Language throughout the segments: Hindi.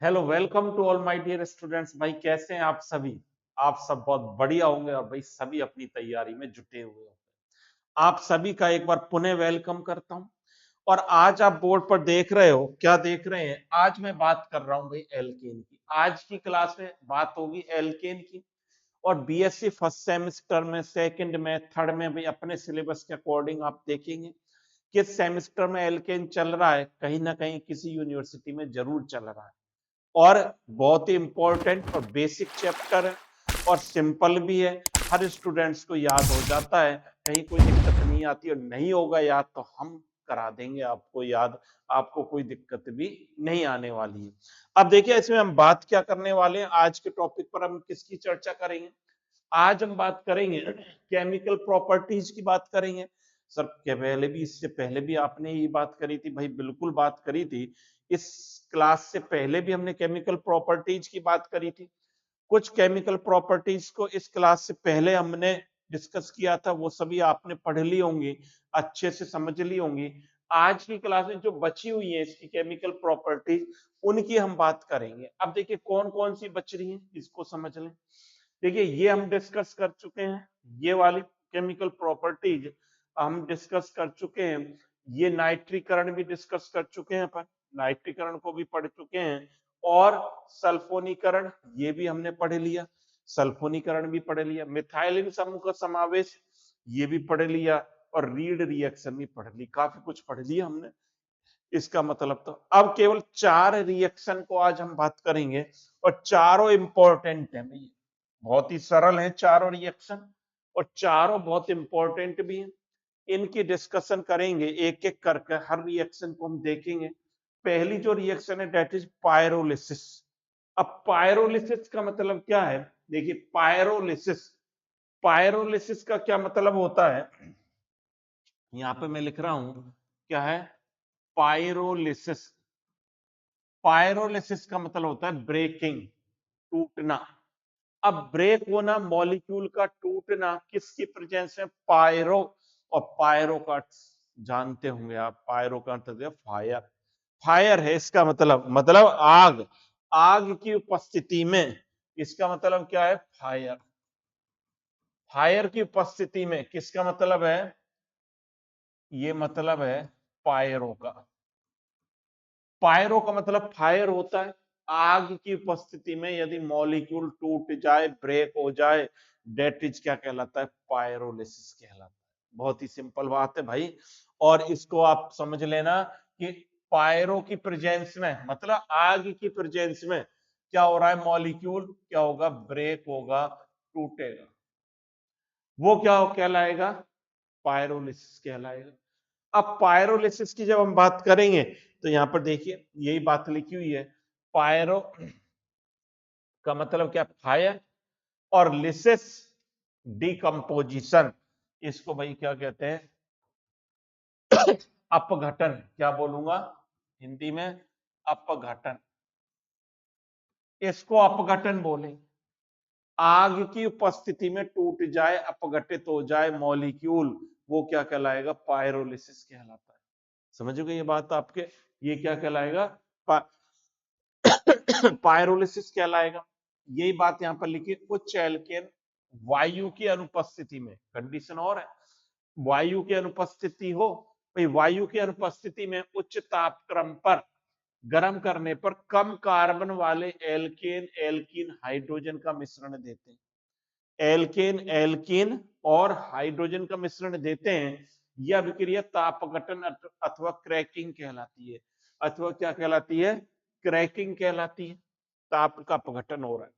Hello, welcome to all my dear students. भाई कैसे हैं आप सभी? आप सब बहुत बढ़िया होंगे और भाई सभी अपनी तैयारी में जुटे हुए होंगे। आप सभी का एक बार पुनः वेलकम करता हूं। और आज आप बोर्ड पर देख रहे हो, क्या देख रहे हैं? आज मैं बात कर रहा हूं भाई एल्केन की। आज की क्लास में बात होगी एल्केन की। और बीएससी फर्स्ट सेमेस्टर में, सेकंड में, थर्ड में भाई अपने सिलेबस के अकॉर्डिंग आप देखेंगे किस सेमेस्टर में एल्केन चल रहा है। कहीं ना कहीं किसी यूनिवर्सिटी में जरूर चल रहा है। और बहुत ही इंपॉर्टेंट और बेसिक चैप्टर है और सिंपल भी है। हर स्टूडेंट्स को याद हो जाता है, कहीं कोई दिक्कत नहीं आती। और नहीं होगा याद तो हम करा देंगे आपको याद। आपको कोई दिक्कत भी नहीं आने वाली है। अब देखिए, इसमें हम बात क्या करने वाले हैं। आज के टॉपिक पर हम किसकी चर्चा करेंगे? आज हम बात करेंगे केमिकल प्रॉपर्टीज की बात करेंगे। सर के पहले भी, इससे पहले भी आपने ये बात करी थी भाई, बिल्कुल बात करी थी। इस क्लास से पहले भी हमने केमिकल प्रॉपर्टीज की बात करी थी। कुछ केमिकल प्रॉपर्टीज को इस क्लास से पहले हमने डिस्कस किया था, वो सभी आपने पढ़ ली होंगी, अच्छे से समझ ली होंगी। आज की क्लास में जो बची हुई है इसकी केमिकल प्रॉपर्टीज, उनकी हम बात करेंगे। अब देखिए कौन कौन सी बच रही है, इसको समझ लें। देखिए ये हम डिस्कस कर चुके हैं, ये वाली केमिकल प्रॉपर्टीज हम डिस्कस कर चुके हैं। ये नाइट्रीकरण भी डिस्कस कर चुके हैं अपन, नाइट्रीकरण को भी पढ़ चुके हैं। और सल्फोनीकरण ये भी हमने पढ़ लिया, सल्फोनीकरण भी पढ़ लिया। मिथाइलिन समूह का समावेश ये भी पढ़ लिया। और रीड रिएक्शन भी पढ़ ली, काफी कुछ पढ़ लिया हमने। इसका मतलब तो अब केवल 4 रिएक्शन को आज हम बात करेंगे और चारों इंपॉर्टेंट है भैया। बहुत ही सरल है चारों रिएक्शन और चारों बहुत इंपॉर्टेंट भी हैं। इनकी डिस्कशन करेंगे एक एक करके, हर रिएक्शन को हम देखेंगे। पहली जो रिएक्शन है दैट इज पायरोलिसिस। अब पायरोलिसिस का मतलब क्या है? देखिए पायरोलिसिस, पायरोलिसिस का क्या मतलब होता है, यहां पे मैं लिख रहा हूं क्या है पायरोलिसिस। पायरोलिसिस का मतलब होता है ब्रेकिंग, टूटना। अब ब्रेक होना, मॉलिक्यूल का टूटना किसकी प्रेजेंस में? पायरो। और पायरो का जानते होंगे आप, पायरो का अर्थ है फायर। फायर है इसका मतलब आग। आग की उपस्थिति में, इसका मतलब क्या है? फायर। फायर की उपस्थिति में किसका मतलब है? ये मतलब है पायरो का। पायरो का मतलब फायर होता है। आग की उपस्थिति में यदि मॉलिक्यूल टूट जाए, ब्रेक हो जाए, डेट इज क्या कहलाता है? पायरोलिसिस कहलाता है। बहुत ही सिंपल बात है भाई। और इसको आप समझ लेना कि पायरो की प्रेजेंस में, मतलब आग की प्रेजेंस में क्या हो रहा है? मॉलिक्यूल क्या होगा? ब्रेक होगा, टूटेगा। वो क्या कहलाएगा? पायरोलिसिस कहलाएगा। अब पायरोलिसिस की जब हम बात करेंगे तो यहां पर देखिए यही बात लिखी हुई है। पायरो का मतलब क्या? फायर। और लिसिस डिकम्पोजिशन। इसको भाई क्या कहते हैं? अपघटन। क्या बोलूंगा हिंदी में? अपघटन। इसको अपघटन बोले। आग की उपस्थिति में टूट जाए, अपघटित हो जाए मॉलिक्यूल, वो क्या कहलाएगा? पायरोलिसिस कहलाता है। समझोगे ये बात आपके? ये क्या कहलाएगा? पायरोलिसिस कहलाएगा। यही बात यहां पर लिखी, उच्च एल्केन वायु की अनुपस्थिति में, कंडीशन और है वायु की अनुपस्थिति हो। भाई वायु की अनुपस्थिति में उच्च तापक्रम पर गर्म करने पर कम कार्बन वाले एल्केन एल्कीन हाइड्रोजन का मिश्रण देते हैं। एल्केन एल्कीन और हाइड्रोजन का मिश्रण देते हैं। यह अभिक्रिया तापघटन अथवा क्रैकिंग कहलाती है। अथवा क्या कहलाती है? क्रैकिंग कहलाती है। ताप का अपघटन हो रहा है।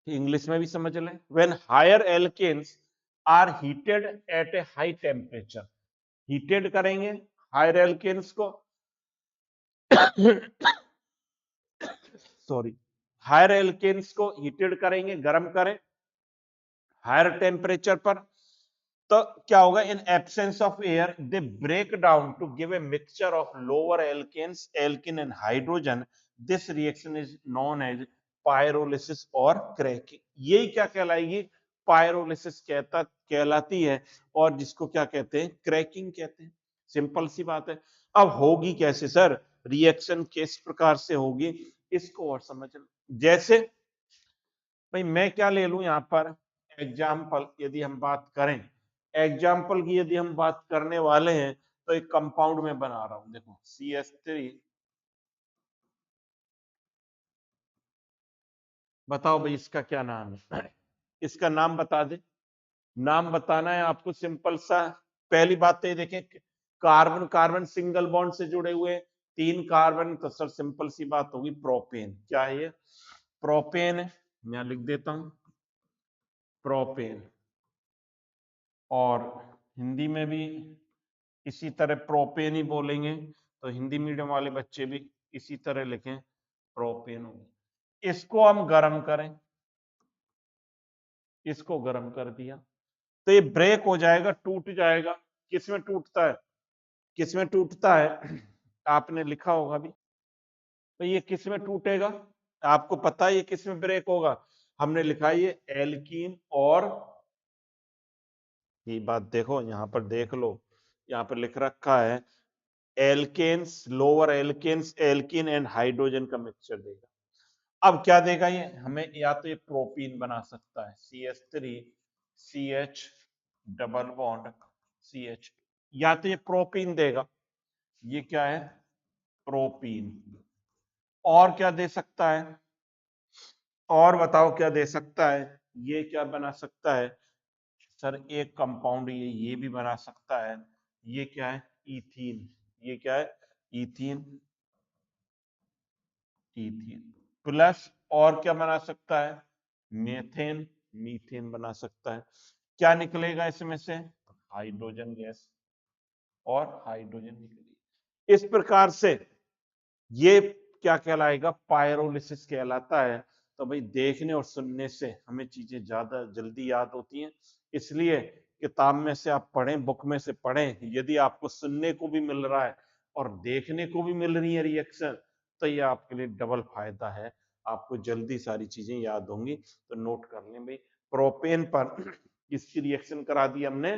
इंग्लिश में भी समझ लें। When higher alkanes are heated at a high temperature, heated करेंगे हायर एल्केन्स को सॉरी, हायर एल्केन्स को हीटेड करेंगे, गर्म करें हायर टेम्परेचर पर, तो क्या होगा? In absence of air they break down to give a mixture of lower alkanes, alkene and hydrogen. This reaction is known as pyrolysis और क्रैकिंग। यही क्या कहलाएगी? पायरोलिसिस कहलाती है। और जिसको क्या कहते हैं? क्रैकिंग कहते हैं। सिंपल सी बात है। अब होगी कैसे सर? रिएक्शन किस प्रकार से होगी इसको और समझ लो। जैसे भाई मैं क्या ले लूं यहां पर एग्जाम्पल, यदि हम बात करें एग्जाम्पल की, यदि हम बात करने वाले हैं तो एक कंपाउंड में बना रहा हूं, देखो CH3, बताओ भाई इसका क्या नाम है, इसका नाम बता दे। नाम बताना है आपको सिंपल सा। पहली बात तो ये देखें, कार्बन कार्बन सिंगल बॉन्ड से जुड़े हुए, 3 कार्बन, तो सर सिंपल सी बात होगी प्रोपेन। क्या है ये? प्रोपेन है, मैं लिख देता हूं प्रोपेन। और हिंदी में भी इसी तरह प्रोपेन ही बोलेंगे, तो हिंदी मीडियम वाले बच्चे भी इसी तरह लिखें प्रोपेन। इसको हम गर्म करें, इसको गर्म कर दिया तो ये ब्रेक हो जाएगा, टूट जाएगा। किसमें टूटता है? किसमें टूटता है? आपने लिखा होगा भी, तो ये किसमें टूटेगा? आपको पता है ये किसमें ब्रेक होगा? हमने लिखा है ये एल्कीन और, ये बात देखो यहां पर देख लो, यहां पर लिख रखा है alkanes, lower alkanes, alkene and hydrogen का मिक्सचर देगा। अब क्या देगा ये हमें? या तो ये प्रोपीन बना सकता है CH3 CH double bond CH, या तो ये प्रोपीन देगा। ये क्या है? प्रोपीन। और क्या दे सकता है? और बताओ क्या दे सकता है? ये क्या बना सकता है? सर एक कंपाउंड ये भी बना सकता है। ये क्या है? इथीन। ये क्या है? इथीन। इथीन प्लस और क्या बना सकता है? मेथेन, मीथेन बना सकता है। क्या निकलेगा इसमें से? हाइड्रोजन गैस और हाइड्रोजन निकलेगी। इस प्रकार से ये क्या कहलाएगा? पायरोलिसिस कहलाता है। तो भाई देखने और सुनने से हमें चीजें ज्यादा जल्दी याद होती हैं, इसलिए किताब में से आप पढ़ें, बुक में से पढ़ें। यदि आपको सुनने को भी मिल रहा है और देखने को भी मिल रही है रिएक्शन, तो ये आपके लिए डबल फायदा है, आपको जल्दी सारी चीजें याद होंगी। तो नोट कर लें भाई, प्रोपेन पर किसकी रिएक्शन करा दी हमने?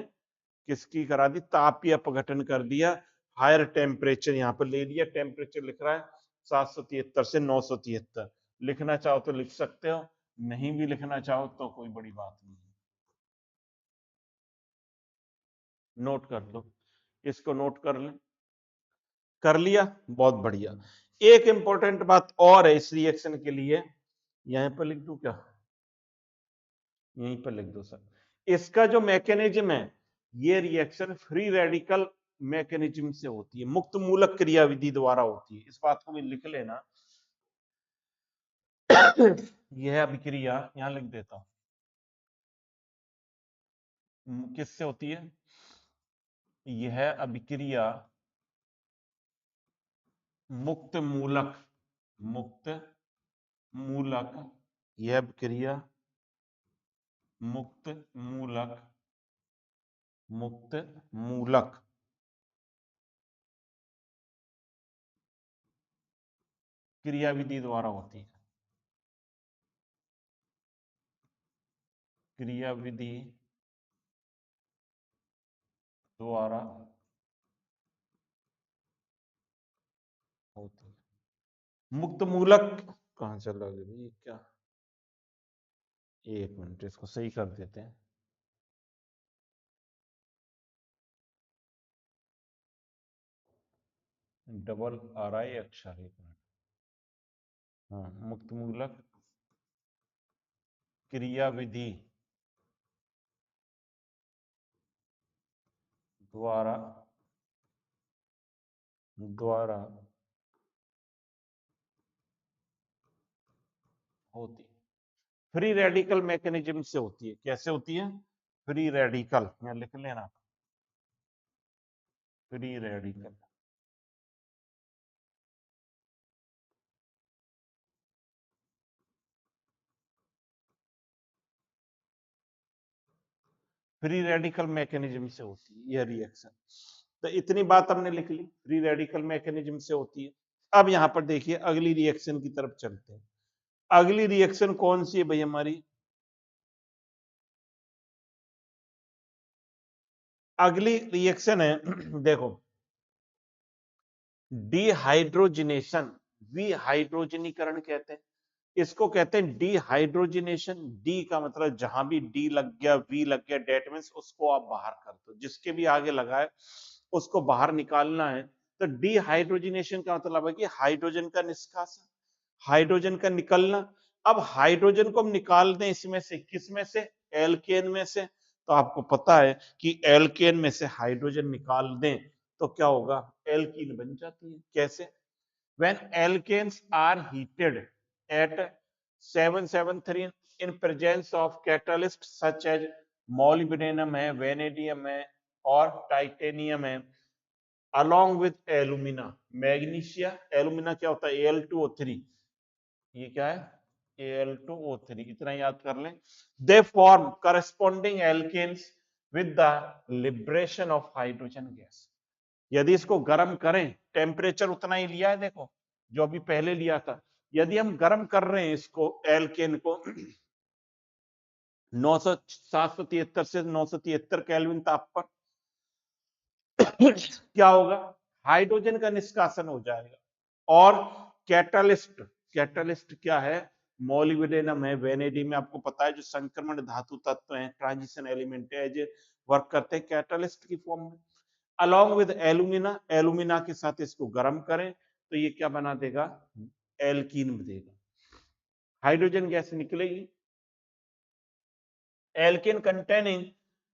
किसकी करा दी? तापीय अपघटन कर दिया। हायर टेम्परेचर यहां पर ले लिया, टेम्परेचर लिख रहा है 773 से 973। लिखना चाहो तो लिख सकते हो, नहीं भी लिखना चाहो तो कोई बड़ी बात नहीं है। नोट कर लो, इसको नोट कर ले। कर लिया? बहुत बढ़िया। एक इंपॉर्टेंट बात और है इस रिएक्शन के लिए, यहीं पर लिख दू क्या? यहीं पर लिख दो सर। इसका जो मैकेनिज्म है, ये रिएक्शन फ्री रेडिकल मैकेनिज्म से होती है, मुक्त मूलक क्रियाविधि द्वारा होती है। इस बात को भी लिख लेना। यह अभिक्रिया यहां लिख देता हूं, किससे होती है? यह अभिक्रिया मुक्त मूलक, मुक्त मूलक, यह अभिक्रिया मुक्त मूलक, मुक्त मूलक क्रियाविधि द्वारा होती है। क्रियाविधि द्वारा होती है। मुक्त मूलक कहां चला गया भाई? क्या, एक मिनट इसको सही कर देते हैं। डबल RI अक्षर, एक मिनट। हाँ, मुक्त मूलक क्रियाविधि द्वारा द्वारा होती है। फ्री रेडिकल मैकेनिज्म से होती है। कैसे होती है? फ्री रेडिकल, यहाँ लिख लेना, free radical. Free radical mechanism से होती है यह रिएक्शन। तो इतनी बात हमने लिख ली, फ्री रेडिकल मैकेनिज्म से होती है। अब यहां पर देखिए अगली रिएक्शन की तरफ चलते हैं। अगली रिएक्शन कौन सी है भाई हमारी? अगली रिएक्शन है देखो, डिहाइड्रोजिनेशन, विहाइड्रोजनीकरण कहते हैं इसको, कहते हैं डिहाइड्रोजिनेशन। डी का मतलब जहां भी डी लग गया, वी लग गया, डेट मीन्स उसको आप बाहर कर दो, जिसके भी आगे लगा है उसको बाहर निकालना है। तो डिहाइड्रोजिनेशन का मतलब है कि हाइड्रोजन का निष्कासन, हाइड्रोजन का निकलना। अब हाइड्रोजन को हम निकाल दें इसमें से, किसमें से? एल्केन में से। तो आपको पता है कि एल्केन में से हाइड्रोजन निकाल दें तो क्या होगा? एल्कीन बन जाती है। कैसे? when alkanes are heated at 773 in presence of catalysts such as molybdenum है, वेनेडियम है और टाइटेनियम है, along with alumina, magnesia, alumina क्या होता है? Al2O3, ये क्या है? Al2O3, इतना याद कर लें। They form corresponding alkanes with the liberation of hydrogen gas। यदि इसको गर्म करें, टेम्परेचर उतना ही लिया है देखो जो अभी पहले लिया था, यदि हम गर्म कर रहे हैं इसको, एल्केन को 773 से 973 केल्विन ताप पर क्या होगा? हाइड्रोजन का निष्कासन हो जाएगा। और कैटालिस्ट, कैटालिस्ट क्या है? मोलिब्डेनम है, वेनेडियम में आपको पता है जो संक्रमण धातु तत्व हैं, ट्रांजिशन एलिमेंट है, जो वर्क करते हैं कैटालिस्ट की फॉर्म में। अलॉन्ग विद एलुमिना, एलुमिना के साथ इसको गर्म करें तो ये क्या बना देगा? एल्कीन देगा। हाइड्रोजन गैस निकलेगी। एल्केन कंटेनिंग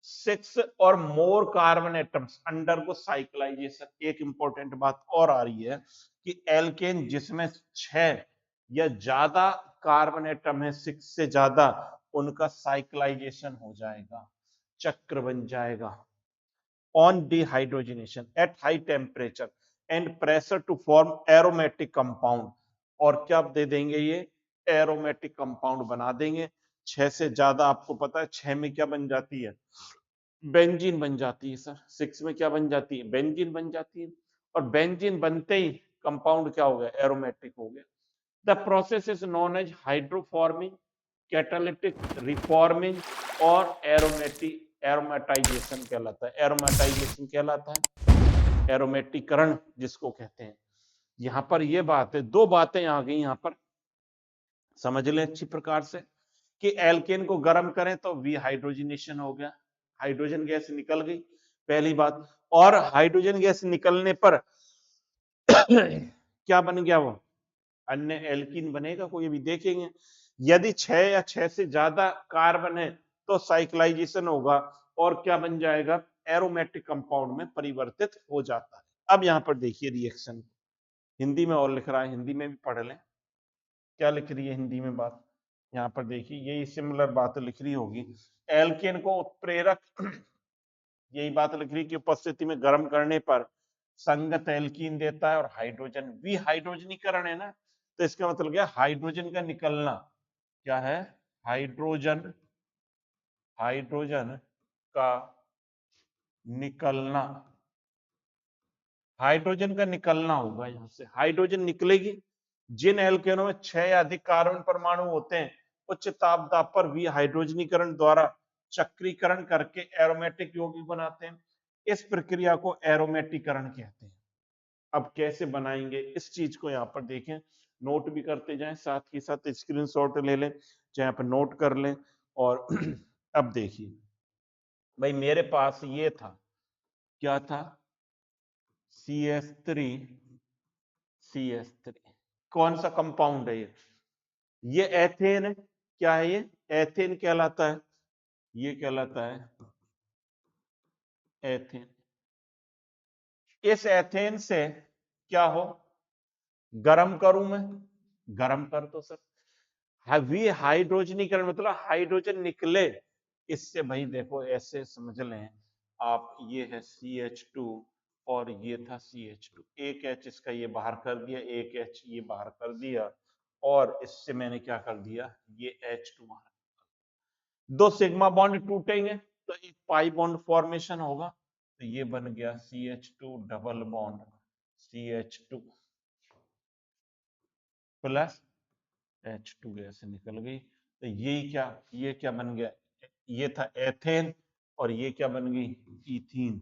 6 और more carbon atoms undergo cyclisation. एक इंपॉर्टेंट बात और आ रही है कि एल्केन जिसमें 6 या ज्यादा कार्बन एटम है, 6 से ज्यादा, उनका साइक्लाइजेशन हो जाएगा, चक्र बन जाएगा on dehydrogenation at high temperature and pressure to form aromatic compound। और क्या दे देंगे? ये एरोमेटिक कंपाउंड बना देंगे। 6 से ज्यादा, आपको पता है 6 में क्या बन जाती है? बेंजीन बन जाती है सर। 6 में क्या बन जाती है? बेंजीन बन जाती है। और बेंजीन बनते ही कंपाउंड क्या हो गया? एरोमेटिक हो गया। The process is known as hydroforming, catalytic reforming और एरोमेटाइजेशन कहलाता है। एरोमेटाइजेशन कहलाता है, एरोमेटिकरण जिसको कहते हैं। यहां पर ये बात है, दो बातें आ गई यहां पर, समझ लें अच्छी प्रकार से कि एल्केन को गर्म करें तो विहाइड्रोजिनेशन हो गया, हाइड्रोजन गैस निकल गई, पहली बात। और हाइड्रोजन गैस निकलने पर क्या बन गया? वो अन्य एल्कीन बनेगा कोई, भी देखेंगे। यदि 6 या 6 से ज्यादा कार्बन है तो साइक्लाइजेशन होगा और क्या बन जाएगा? एरोमेटिक कंपाउंड में परिवर्तित हो जाता है। अब यहां पर देखिए रिएक्शन, हिंदी में और लिख रहा है, हिंदी में भी पढ़ लें क्या लिख रही है हिंदी में बात। यहां पर देखिए यही सिमिलर बात लिख रही होगी। एल्केन को उत्प्रेरक यही बात लिख रही कि उपस्थिति में गर्म करने पर संगत एल्कीन देता है और हाइड्रोजन, विहाइड्रोजनीकरण है ना, तो इसका मतलब क्या? हाइड्रोजन का निकलना। क्या है? हाइड्रोजन, हाइड्रोजन का निकलना, हाइड्रोजन का निकलना होगा। यहां से हाइड्रोजन निकलेगी। जिन एल्केनों में 6 या अधिक कार्बन परमाणु होते हैं, उच्च तापदाब पर विहाइड्रोजनीकरण द्वारा चक्रीकरण करके एरोमेटिक यौगिक बनाते हैं। इस प्रक्रिया को एरोमेटिकरण कहते हैं। अब कैसे बनाएंगे इस चीज को यहां पर देखें, नोट भी करते जाएं, साथ ही साथ स्क्रीनशॉट ले लें, जहां पर नोट कर लें। और अब देखिए भाई, मेरे पास ये था, क्या था? CH3, CH3 कौन सा कंपाउंड है ये एथेन है। क्या है ये? एथेन कहलाता है, ये कहलाता है एथेन। इस एथेन से क्या हो? गरम करूं मैं, गरम कर दो सर। हाइड्रोजनीकरण मतलब हाइड्रोजन निकले इससे। भाई देखो ऐसे समझ लें आप, ये है CH2 और ये था CH2, एक H इसका ये बाहर कर दिया, एक H ये बाहर कर दिया, और इससे मैंने क्या कर दिया? ये H2 बाहर। दो सिग्मा बॉन्ड टूटेंगे तो एक पाई बॉन्ड फॉर्मेशन होगा, तो ये बन गया CH2 double bond CH2 plus H2 gas निकल गई। तो ये क्या बन गया? ये था एथेन और ये क्या बन गई? इथीन।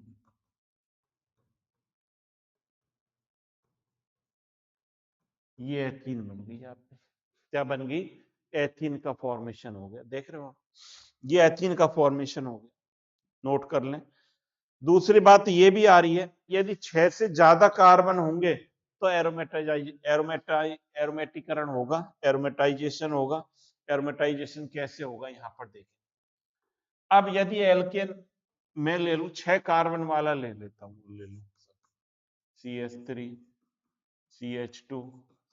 ये एथीन बन गई आप पे, क्या बन गई, एथीन का फॉर्मेशन हो गया, देख रहे हो, ये एथीन का फॉर्मेशन हो गया, नोट कर लें। दूसरी बात ये भी आ रही है, यदि 6 से ज्यादा कार्बन होंगे तो एरोमेटिकरण होगा, एरोमेटाइजेशन होगा। एरोमेटाइजेशन कैसे होगा यहां पर देखें। अब यदि एल्केन मैं ले लू, 6 कार्बन वाला ले लेता हूं, ले लू CH3 CH2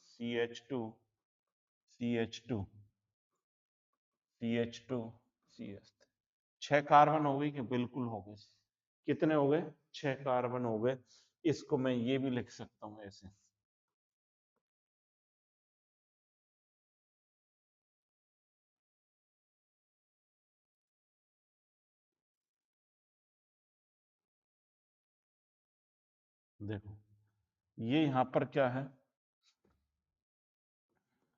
CH2 CH2 CH2 CH3, 6 carbon हो गई कि बिल्कुल हो गए। कितने हो गए, 6 कार्बन हो गए। इसको मैं ये भी लिख सकता हूं ऐसे, देखो ये यहां पर क्या है,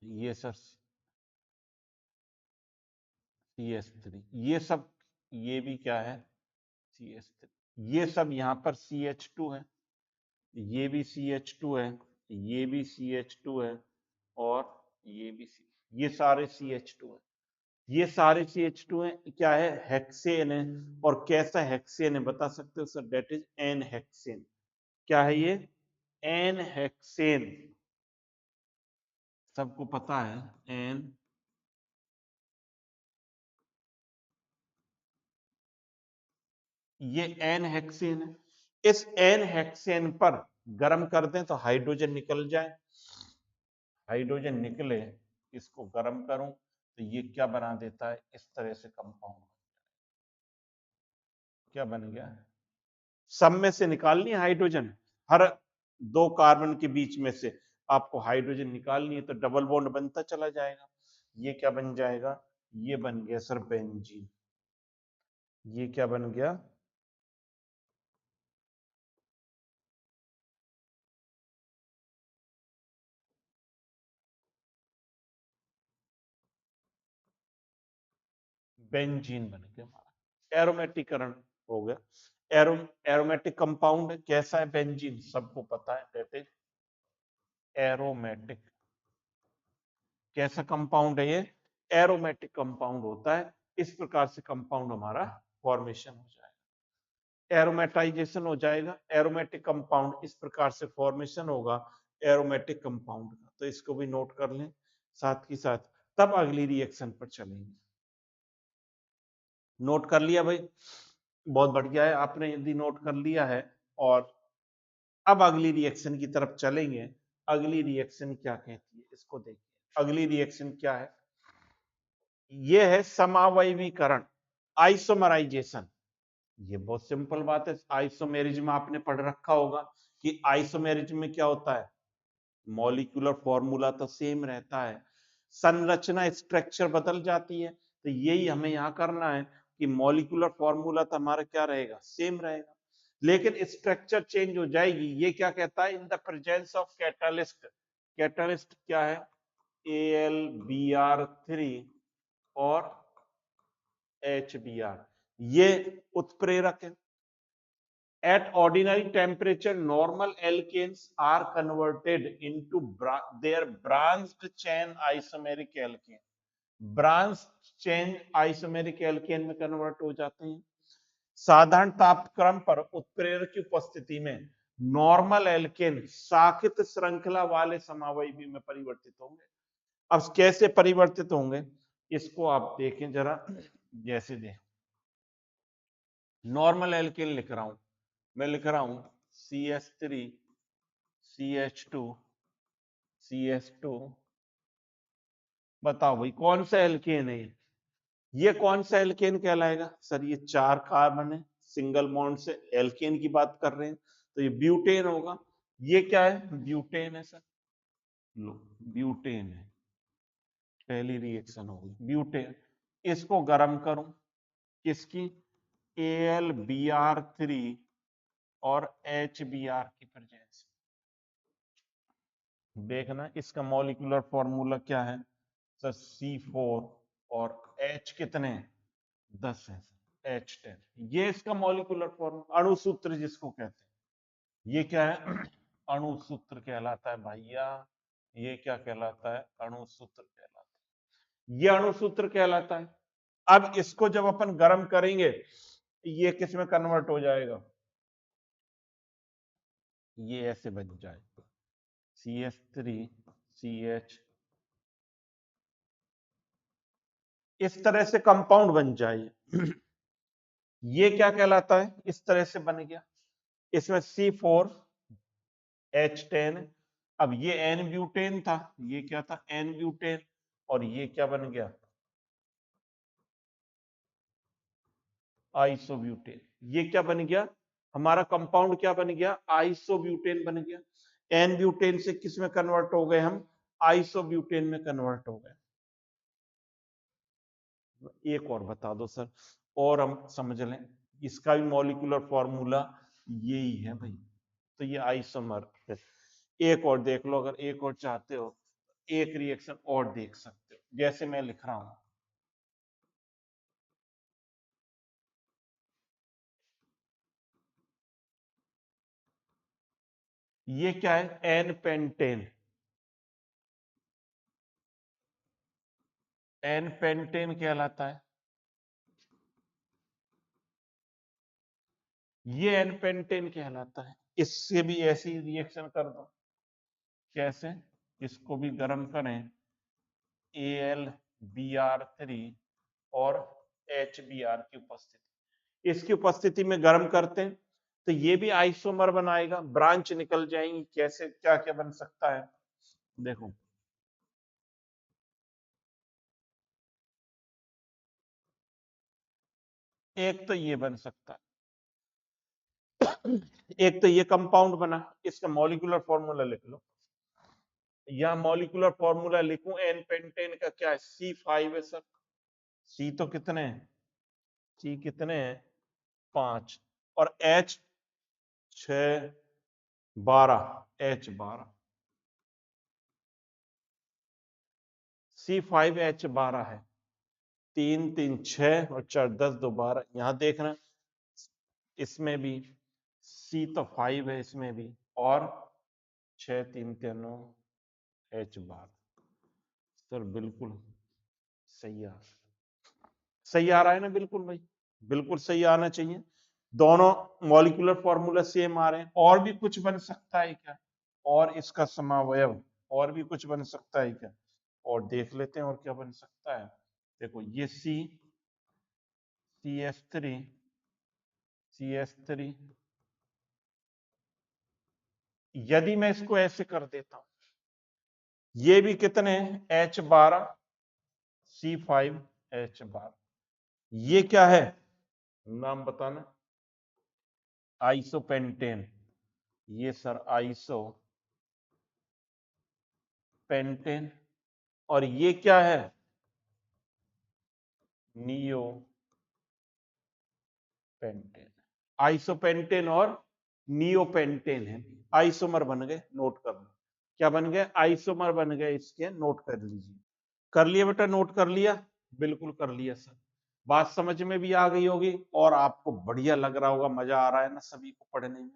ये सर CH3, ये सब, ये भी क्या है CH3, ये सब यहां पर CH2 है, ये भी CH2 है, ये भी CH2 है, और ये भी ये सारे CH2 है, ये सारे CH2 है, क्या है, हेक्सेन है। और कैसा हेक्सेन है बता सकते हो sir, that is n hexane. क्या है ये, एन हेक्सेन, सबको पता है एन, ये एन हेक्सेन है। इस एन हेक्सेन पर गर्म कर दें तो हाइड्रोजन निकल जाए, हाइड्रोजन निकले, इसको गर्म करूं तो ये क्या बना देता है, इस तरह से कंपाउंड, क्या बन गया, सब में से निकालनी है हाइड्रोजन, हर 2 कार्बन के बीच में से आपको हाइड्रोजन निकालनी है, तो डबल बॉन्ड बनता चला जाएगा। ये क्या बन जाएगा, ये बन गया सर बेंजीन। ये क्या बन गया, बेंजीन बन गया हमारा, एरोमेटिकरण हो गया। एरोमेटिक कंपाउंड कैसा है बेंजीन, सबको पता है, दैट इज एरोमेटिक। कैसा कंपाउंड है ये, एरोमेटिक कंपाउंड होता है। इस प्रकार से कंपाउंड हमारा फॉर्मेशन हो जाएगा, एरोमेटाइजेशन हो जाएगा, एरोमेटिक कंपाउंड इस प्रकार से फॉर्मेशन होगा एरोमेटिक कंपाउंड का। तो इसको भी नोट कर लें साथ ही साथ, तब अगली रिएक्शन पर चलेंगे। नोट कर लिया भाई, बहुत बढ़िया है, आपने यदि नोट कर लिया है। और अब अगली रिएक्शन की तरफ चलेंगे। अगली रिएक्शन क्या कहती है इसको देखिए, अगली रिएक्शन क्या है, ये है समावयवीकरण, आइसोमराइजेशन। ये बहुत सिंपल बात है, आइसोमेरिज्म आपने पढ़ रखा होगा कि आइसोमेरिज्म में क्या होता है, मॉलिक्यूलर फॉर्मूला तो सेम रहता है, संरचना स्ट्रक्चर बदल जाती है। तो यही हमें यहाँ करना है कि मॉलिक्यूलर फॉर्मूला तो हमारा क्या रहेगा, सेम रहेगा, लेकिन स्ट्रक्चर चेंज हो जाएगी। ये क्या कहता है, in the presence of catalyst, catalyst क्या है, AlBr3 और HBr, ये उत्प्रेरक है। At ordinary temperature, normal alkanes are converted into their branched chain isomeric alkane, branch chain isomeric alkane में कन्वर्ट हो जाते हैं। साधारण तापक्रम पर उत्प्रेरक की उपस्थिति में नॉर्मल एल्केन शाखित श्रृंखला वाले समावयवी में परिवर्तित होंगे। अब कैसे परिवर्तित होंगे इसको आप देखें जरा, जैसे दें, नॉर्मल एल्केन लिख रहा हूं, मैं लिख रहा हूं CH3 CH2 CH2, बताओ भाई कौन सा एल्केन है ये कौन सा एल्केन कहलाएगा सर, ये 4 कार्बन है, सिंगल बॉन्ड से एल्केन की बात कर रहे हैं, तो ये ब्यूटेन होगा। ये क्या है, ब्यूटेन है सर, लो ब्यूटेन है, पहली रिएक्शन होगी ब्यूटेन। इसको गर्म करूं, किसकी, AlBr3 और HBr की प्रेजेंस, देखना इसका मॉलिक्यूलर फॉर्मूला क्या है सर, C4 और H कितने, 10 है सर, H10, ये इसका मॉलिक्यूलर फॉर्मूला, अणु सूत्र जिसको कहते हैं, ये क्या है अणु सूत्र कहलाता है भैया, ये क्या कहलाता है? अणुसूत्र कहलाता है। ये अणुसूत्र कहलाता है। अब इसको जब अपन गर्म करेंगे ये किस में कन्वर्ट हो जाएगा? ये ऐसे बन जाएगा CH3CH, इस तरह से कंपाउंड बन जाए। ये क्या कहलाता है? इस तरह से बन गया। इसमें C4H10, अब ये N ब्यूटेन था, ये क्या था? N ब्यूटेन, और ये क्या बन गया? आइसोब्यूटेन। ये क्या बन गया? हमारा कंपाउंड क्या बन गया? आइसोब्यूटेन बन गया। एन ब्यूटेन से किस में कन्वर्ट हो गए हम? आइसोब्यूटेन में कन्वर्ट हो गए। एक और बता दो सर, और हम समझ लें। इसका भी मॉलिक्यूलर फॉर्मूला यही है भाई, तो ये आइसोमर है। एक और देख लो, अगर एक और चाहते हो एक रिएक्शन और देख सकते हो, जैसे मैं लिख रहा हूं। ये क्या है? N pentane. एन पेंटेन कहलाता है। ये एन पेंटेन कहलाता है। इससे भी ऐसी रिएक्शन कर दो। कैसे? इसको भी गर्म करें, AlBr3 और HBr की उपस्थिति, इसकी उपस्थिति में गर्म करते हैं तो ये भी आइसोमर बनाएगा, ब्रांच निकल जाएंगी। कैसे? क्या क्या बन सकता है? देखो, एक तो ये बन सकता है, एक तो ये कंपाउंड बना, इसका मॉलिक्यूलर फॉर्मूला लिख लो। या मॉलिक्यूलर फॉर्मूला लिखूं, एन पेंटेन का क्या है? C5 है सर। सी तो कितने हैं? सी कितने हैं? 5, और H12, C5H12 है। 3 3 6 और 4 10 2 12। यहां देखना, इसमें भी C तो 5 है, इसमें भी, और 6 3 3 H12। सर बिल्कुल सही सही आ रहा है ना? बिल्कुल भाई, बिल्कुल सही आना चाहिए। दोनों मॉलिक्यूलर फॉर्मूला सेम आ रहे हैं। और भी कुछ बन सकता है क्या? और इसका समावयव और भी कुछ बन सकता है क्या? और देख लेते हैं और क्या बन सकता है। देखो, ये CH3 यदि मैं इसको ऐसे कर देता हूं, ये भी कितने हैं? H12, C5H12। ये क्या है? नाम बताना। आइसोपेंटेन। ये सर आइसोपेंटेन। और ये क्या है? नियोपेंटेन। आइसोपेंटेन और नियोपेंटेन है, आइसोमर बन गए। नोट कर लो, क्या बन गए? आइसोमर बन गए इसके। नोट कर लीजिए। कर लिया बेटा? नोट कर लिया? बिल्कुल कर लिया सर। बात समझ में भी आ गई होगी और आपको बढ़िया लग रहा होगा, मजा आ रहा है ना सभी को पढ़ने में।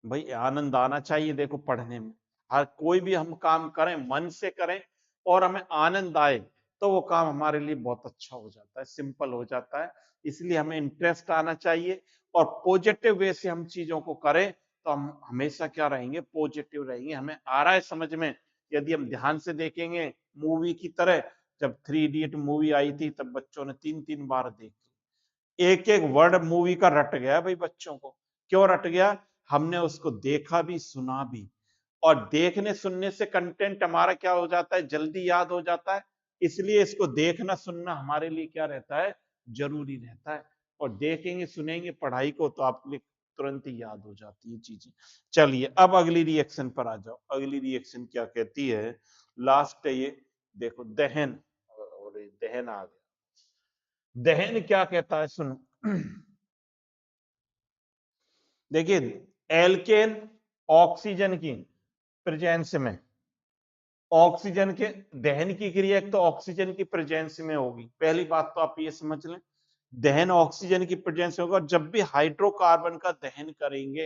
भाई आनंद आना चाहिए देखो पढ़ने में। हर कोई भी हम काम करें मन से करें और हमें आनंद आए तो वो काम हमारे लिए बहुत अच्छा हो जाता है, सिंपल हो जाता है। इसलिए हमें इंटरेस्ट आना चाहिए और पॉजिटिव वे से हम चीजों को करें तो हम हमेशा क्या रहेंगे? पॉजिटिव रहेंगे। हमें आ रहा है समझ में। यदि हम ध्यान से देखेंगे मूवी की तरह, जब 3 इडियट मूवी आई थी तब बच्चों ने 3 3 बार देखी। एक एक वर्ड मूवी का रट गया भाई बच्चों को। क्यों रट गया? हमने उसको देखा भी सुना भी। और देखने सुनने से कंटेंट हमारा क्या हो जाता है? जल्दी याद हो जाता है। इसलिए इसको देखना सुनना हमारे लिए क्या रहता है? जरूरी रहता है। और देखेंगे सुनेंगे पढ़ाई को तो आपके लिए तुरंत ही याद हो जाती है चीजें। चलिए अब अगली रिएक्शन पर आ जाओ। अगली रिएक्शन क्या कहती है? लास्ट है ये, देखो दहन। और दहन आ गया। दहन क्या कहता है सुनो। देखिए, एल्केन ऑक्सीजन की प्रेजेंस में, ऑक्सीजन के दहन की क्रिया एक तो ऑक्सीजन की प्रेजेंस में होगी। पहली बात तो आप ये समझ लें, दहन ऑक्सीजन की प्रेजेंस में होगा। और जब भी हाइड्रोकार्बन का दहन करेंगे,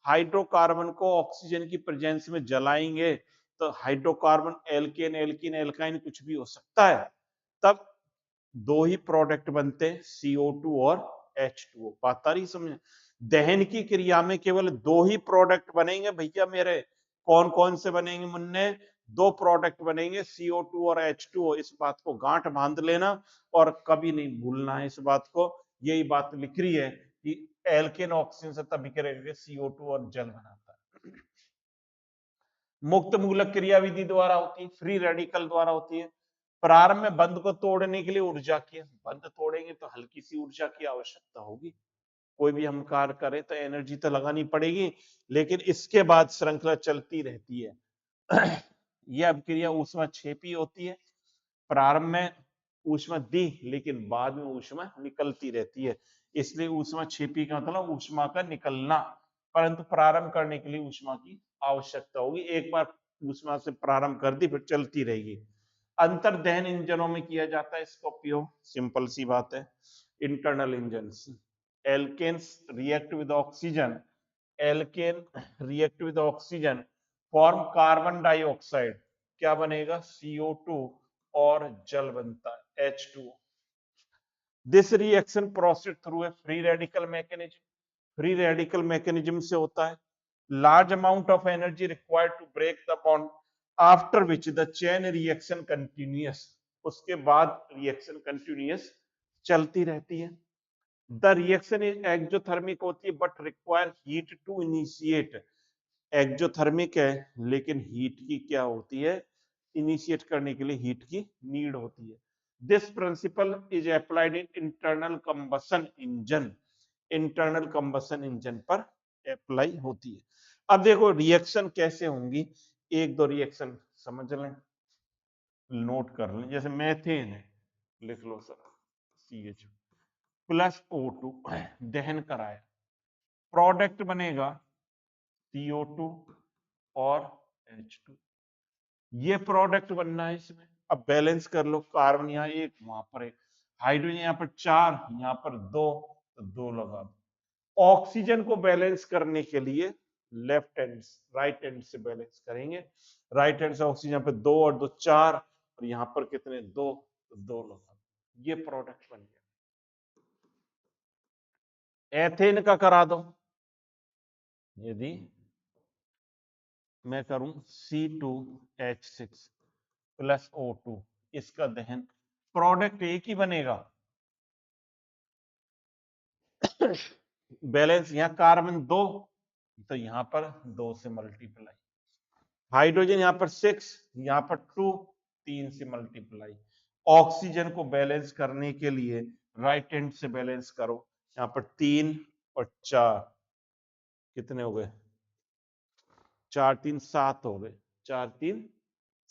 हाइड्रोकार्बन को ऑक्सीजन की प्रेजेंस में जलाएंगे तो हाइड्रोकार्बन, एल्केन, एल्कीन, एल्काइन कुछ भी हो सकता है। तब दो ही प्रोडक्ट बनते हैं, CO2 और H2O। बात आ रही समझ? दहन की क्रिया में केवल दो ही प्रोडक्ट बनेंगे भैया मेरे। कौन कौन से बनेंगे मुन्ने? दो प्रोडक्ट बनेंगे, CO2 और H2O। इस बात को गांठ बांध लेना और कभी नहीं भूलना है इस बात को। यही बात लिख रही है कि एल्केन ऑक्सीजन से तभी करेंगे CO2 और जल बनाता है। मुक्त मूलक क्रिया विधि द्वारा होती है, फ्री रेडिकल द्वारा होती है। प्रारंभ में बंध को तोड़ने के लिए ऊर्जा की, बंध तोड़ेंगे तो हल्की सी ऊर्जा की आवश्यकता होगी। कोई भी हम कार्य करें तो एनर्जी तो लगानी पड़ेगी, लेकिन इसके बाद श्रृंखला चलती रहती है। यह अभिक्रिया ऊष्माक्षेपी होती है। प्रारंभ में ऊष्मा दी, लेकिन बाद में ऊष्मा निकलती रहती है, इसलिए ऊष्माक्षेपी का मतलब ऊष्मा का निकलना। परंतु प्रारंभ करने के लिए ऊष्मा की आवश्यकता होगी। एक बार ऊष्मा से प्रारंभ कर दी, फिर चलती रहेगी। अंतर्दहन इंजनों में किया जाता है इसका उपयोग। सिंपल सी बात है। Internal engine, alkanes react with oxygen, alkane react with oxygen form carbon dioxide. क्या बनेगा? CO2 और जल बनता है H2O। This reaction proceed through a free radical mechanism. Free radical mechanism से होता है। Large amount of energy required to break the bond, after which the chain reaction continuous. उसके बाद रिएक्शन कंटिन्यूअस चलती रहती है। द रिएक्शन इज एक्सोथर्मिक होती है but require heat to initiate. Exothermic है, लेकिन हीट की क्या होती है? इनिशिएट करने के लिए हीट की नीड होती है। This principle is applied in internal combustion engine. Internal combustion engine पर अप्लाई होती है। अब देखो रिएक्शन कैसे होंगी, एक दो रिएक्शन समझ लें, नोट कर लें। जैसे मेथेन है, लिख लो सर, CH प्लस O2 दहन कराया, प्रोडक्ट बनेगा CO2 और H2। ये प्रोडक्ट बनना है इसमें। अब बैलेंस कर लो, कार्बन यहाँ एक, वहां पर एक, हाइड्रोजन यहाँ पर चार, यहाँ पर दो, तो दो लगा दो। ऑक्सीजन को बैलेंस करने के लिए लेफ्ट हैंड, राइट हैंड से बैलेंस करेंगे। राइट हैंड से ऑक्सीजन पे दो और दो चार, और यहाँ पर कितने? दो, तो दो लगा दो। ये प्रोडक्ट बन गया। एथेन का करा दो। यदि मैं करूं C2H6 प्लस O2, इसका दहन, प्रोडक्ट एक ही बनेगा। बैलेंस, यहां कार्बन दो, तो यहां पर दो से मल्टीप्लाई। हाइड्रोजन यहां पर 6, यहां पर 2, 3 से मल्टीप्लाई। ऑक्सीजन को बैलेंस करने के लिए राइट हैंड से बैलेंस करो। यहां पर 3 और 4, कितने हो गए? 4 3 7 हो गए। 4 3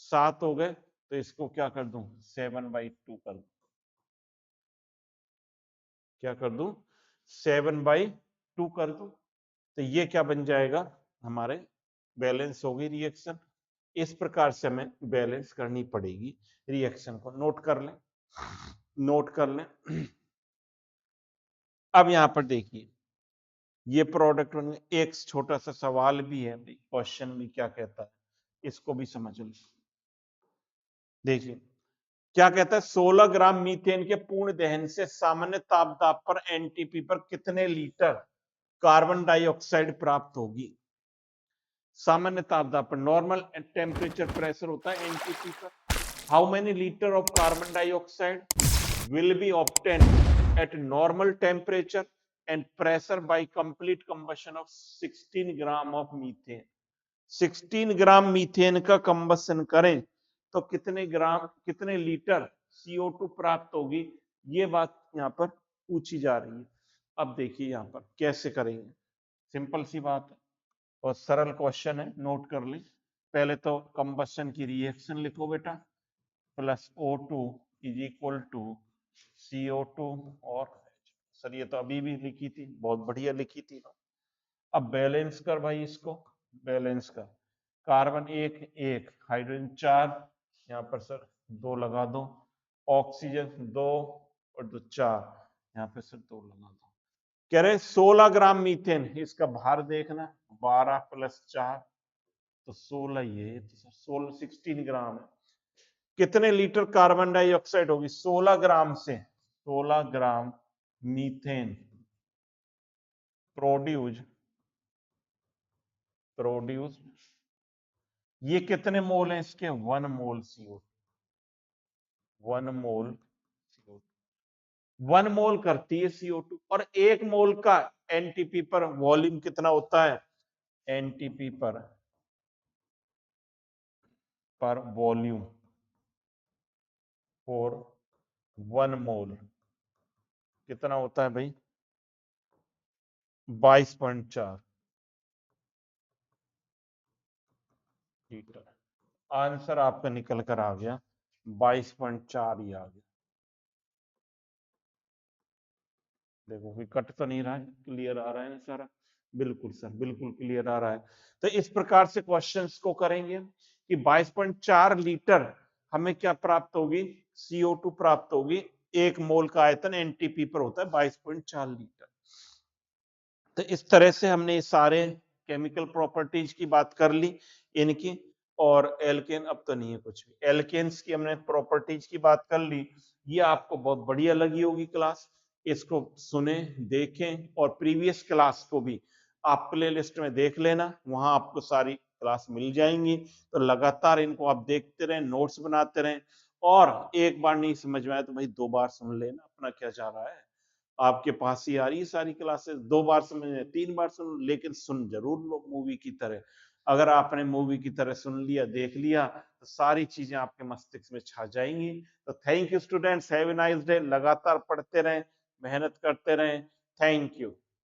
7 हो गए, तो इसको क्या कर दूं? 7/2 कर दूं। क्या कर दूं? 7/2 कर दूं। तो ये क्या बन जाएगा हमारे? बैलेंस होगी रिएक्शन। इस प्रकार से हमें बैलेंस करनी पड़ेगी रिएक्शन को। नोट कर लें, नोट कर लें। अब यहां पर देखिए, ये प्रोडक्ट बन गए। एक छोटा सा सवाल भी है, क्वेश्चन भी क्या कहता है, इसको भी समझ लो। देखिए क्या कहता है, 16 ग्राम मीथेन के पूर्ण दहन से सामान्य तापदाब पर एनटीपी पर कितने लीटर कार्बन डाइऑक्साइड प्राप्त होगी? सामान्य तापदाब पर, नॉर्मल टेम्परेचर प्रेशर होता है एनटीपी पर। How many litre of carbon dioxide will be obtained eight normal temperature and pressure by complete combustion of 16 gram of methane. 16 gram methane का कंबशन करें तो कितने ग्राम, कितने लीटर CO2 प्राप्त होगी? ये बात यहाँ पर पूछी जा रही है। अब देखिए यहाँ पर कैसे करेंगे। सिंपल सी बात है और सरल क्वेश्चन है, नोट कर ली। पहले तो कंबशन की रिएक्शन लिखो बेटा, plus O2 is equal to CO2 और सर ये तो अभी भी लिखी थी, बहुत बढ़िया लिखी थी। अब बैलेंस कर भाई इसको, बैलेंस कर। कार्बन एक एक, हाइड्रोजन चार, यहाँ पर सर दो लगा दो, ऑक्सीजन दो और दो चार, यहाँ पे सर दो लगा दो। कह रहे 16 ग्राम मीथेन, इसका भार देखना, 12 + 4 तो 16 ये तो 16 ग्राम है। कितने लीटर कार्बन डाइऑक्साइड होगी? 16 ग्राम से 16 ग्राम मीथेन प्रोड्यूस प्रोड्यूस ये कितने मोल हैं इसके? 1 मोल CO2। 1 मोल CO2 1 मोल करती है CO2 और 1 मोल का एनटीपी पर वॉल्यूम कितना होता है? एनटीपी पर वॉल्यूम फॉर 1 मोल कितना होता है भाई? 22.4 लीटर। आंसर आपका निकल कर आ गया 22.4 ही आ गया। देखो कोई कट तो नहीं रहा है, क्लियर आ रहा है ना सारा? बिल्कुल सर, बिल्कुल क्लियर आ रहा है। तो इस प्रकार से क्वेश्चंस को करेंगे कि 22.4 लीटर हमें क्या प्राप्त होगी? CO2 प्राप्त होगी। 1 मोल का आयतन एनटीपी पर होता है 22.4 लीटर। तो इस तरह से हमने सारे केमिकल प्रॉपर्टीज की बात कर ली इनकी। और एल्केन अब तो नहीं है कुछ भी, एल्केन्स की हमने प्रॉपर्टीज की बात कर ली। ये आपको बहुत बढ़िया लगी होगी क्लास, इसको सुने, देखें और प्रीवियस क्लास को भी आप प्ले लिस्ट में देख लेना, वहां आपको सारी क्लास मिल जाएंगी। तो लगातार इनको आप देखते रहें, नोट्स बनाते रहें, और एक बार नहीं समझ में आया तो भाई 2 बार सुन लेना, अपना क्या जा रहा है, आपके पास ही आ रही है सारी क्लासेस। 2 बार समझ, 3 बार सुन, लेकिन सुन जरूर लो मूवी की तरह। अगर आपने मूवी की तरह सुन लिया, देख लिया, तो सारी चीजें आपके मस्तिष्क में छा जाएंगी। तो thank you students, have a nice day. लगातार पढ़ते रहें, मेहनत करते रहें। Thank you.